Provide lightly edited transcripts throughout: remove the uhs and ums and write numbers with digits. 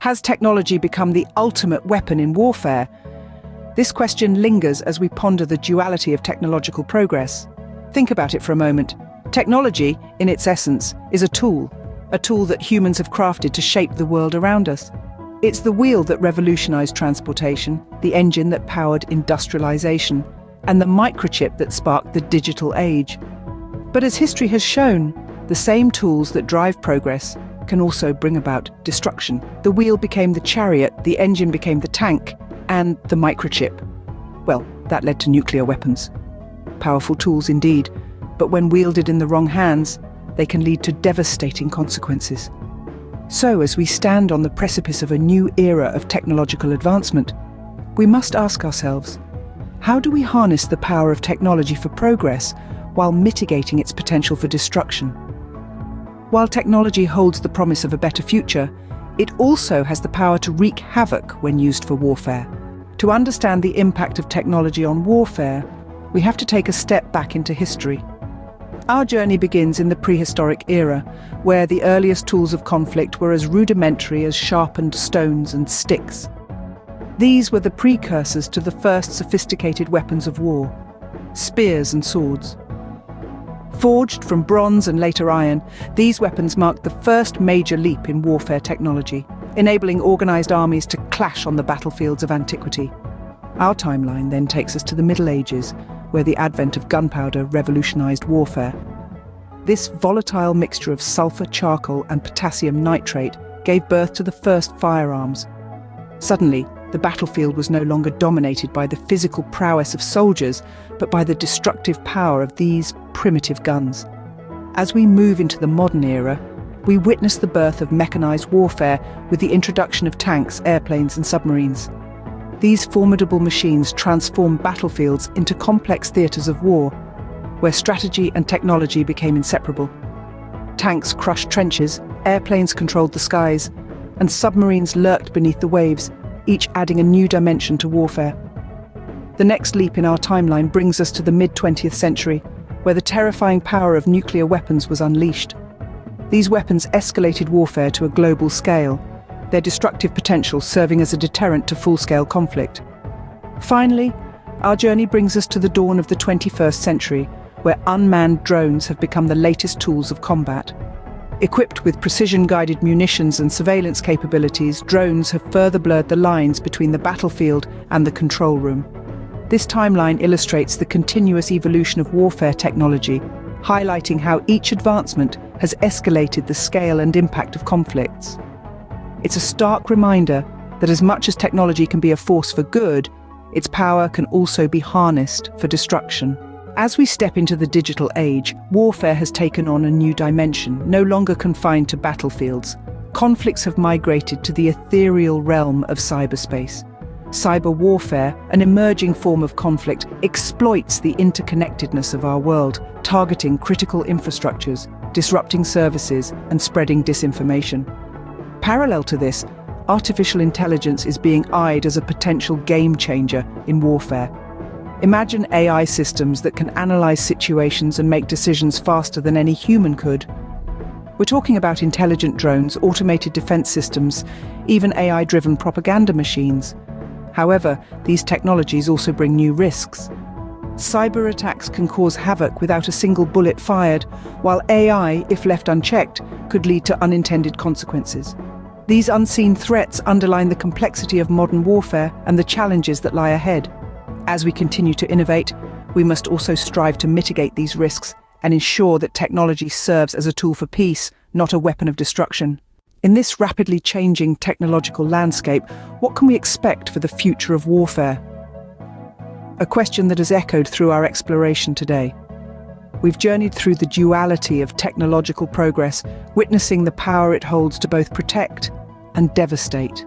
Has technology become the ultimate weapon in warfare? This question lingers as we ponder the duality of technological progress. Think about it for a moment. Technology, in its essence, is a tool that humans have crafted to shape the world around us. It's the wheel that revolutionized transportation, the engine that powered industrialization, and the microchip that sparked the digital age. But as history has shown, the same tools that drive progress can also bring about destruction. The wheel became the chariot, the engine became the tank, and the microchip. Well, that led to nuclear weapons. Powerful tools indeed, but when wielded in the wrong hands, they can lead to devastating consequences. So, as we stand on the precipice of a new era of technological advancement, we must ask ourselves, how do we harness the power of technology for progress while mitigating its potential for destruction? While technology holds the promise of a better future, it also has the power to wreak havoc when used for warfare. To understand the impact of technology on warfare, we have to take a step back into history. Our journey begins in the prehistoric era, where the earliest tools of conflict were as rudimentary as sharpened stones and sticks. These were the precursors to the first sophisticated weapons of war, spears and swords. Forged from bronze and later iron, these weapons marked the first major leap in warfare technology, enabling organized armies to clash on the battlefields of antiquity. Our timeline then takes us to the Middle Ages, where the advent of gunpowder revolutionized warfare. This volatile mixture of sulfur, charcoal, and potassium nitrate gave birth to the first firearms. Suddenly, the battlefield was no longer dominated by the physical prowess of soldiers, but by the destructive power of these primitive guns. As we move into the modern era, we witness the birth of mechanized warfare with the introduction of tanks, airplanes, and submarines. These formidable machines transform battlefields into complex theatres of war, where strategy and technology became inseparable. Tanks crushed trenches, airplanes controlled the skies, and submarines lurked beneath the waves, each adding a new dimension to warfare. The next leap in our timeline brings us to the mid-20th century, where the terrifying power of nuclear weapons was unleashed. These weapons escalated warfare to a global scale, their destructive potential serving as a deterrent to full-scale conflict. Finally, our journey brings us to the dawn of the 21st century, where unmanned drones have become the latest tools of combat. Equipped with precision-guided munitions and surveillance capabilities, drones have further blurred the lines between the battlefield and the control room. This timeline illustrates the continuous evolution of warfare technology, highlighting how each advancement has escalated the scale and impact of conflicts. It's a stark reminder that as much as technology can be a force for good, its power can also be harnessed for destruction. As we step into the digital age, warfare has taken on a new dimension, no longer confined to battlefields. Conflicts have migrated to the ethereal realm of cyberspace. Cyber warfare, an emerging form of conflict, exploits the interconnectedness of our world, targeting critical infrastructures, disrupting services, and spreading disinformation. Parallel to this, artificial intelligence is being eyed as a potential game changer in warfare. Imagine AI systems that can analyze situations and make decisions faster than any human could. We're talking about intelligent drones, automated defense systems, even AI-driven propaganda machines. However, these technologies also bring new risks. Cyber attacks can cause havoc without a single bullet fired, while AI, if left unchecked, could lead to unintended consequences. These unseen threats underline the complexity of modern warfare and the challenges that lie ahead. As we continue to innovate, we must also strive to mitigate these risks and ensure that technology serves as a tool for peace, not a weapon of destruction. In this rapidly changing technological landscape, what can we expect for the future of warfare? A question that has echoed through our exploration today. We've journeyed through the duality of technological progress, witnessing the power it holds to both protect and devastate.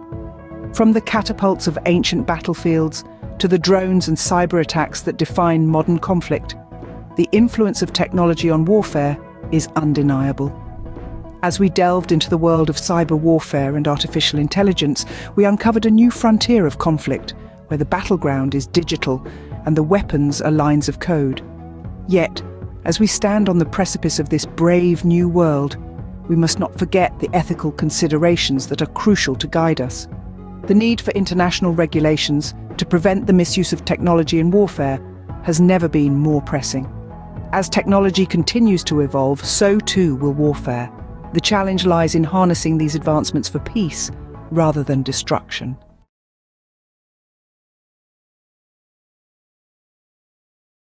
From the catapults of ancient battlefields to the drones and cyber attacks that define modern conflict, the influence of technology on warfare is undeniable. As we delved into the world of cyber warfare and artificial intelligence, we uncovered a new frontier of conflict, where the battleground is digital and the weapons are lines of code. Yet, as we stand on the precipice of this brave new world, we must not forget the ethical considerations that are crucial to guide us. The need for international regulations to prevent the misuse of technology in warfare has never been more pressing. As technology continues to evolve, so too will warfare. The challenge lies in harnessing these advancements for peace rather than destruction.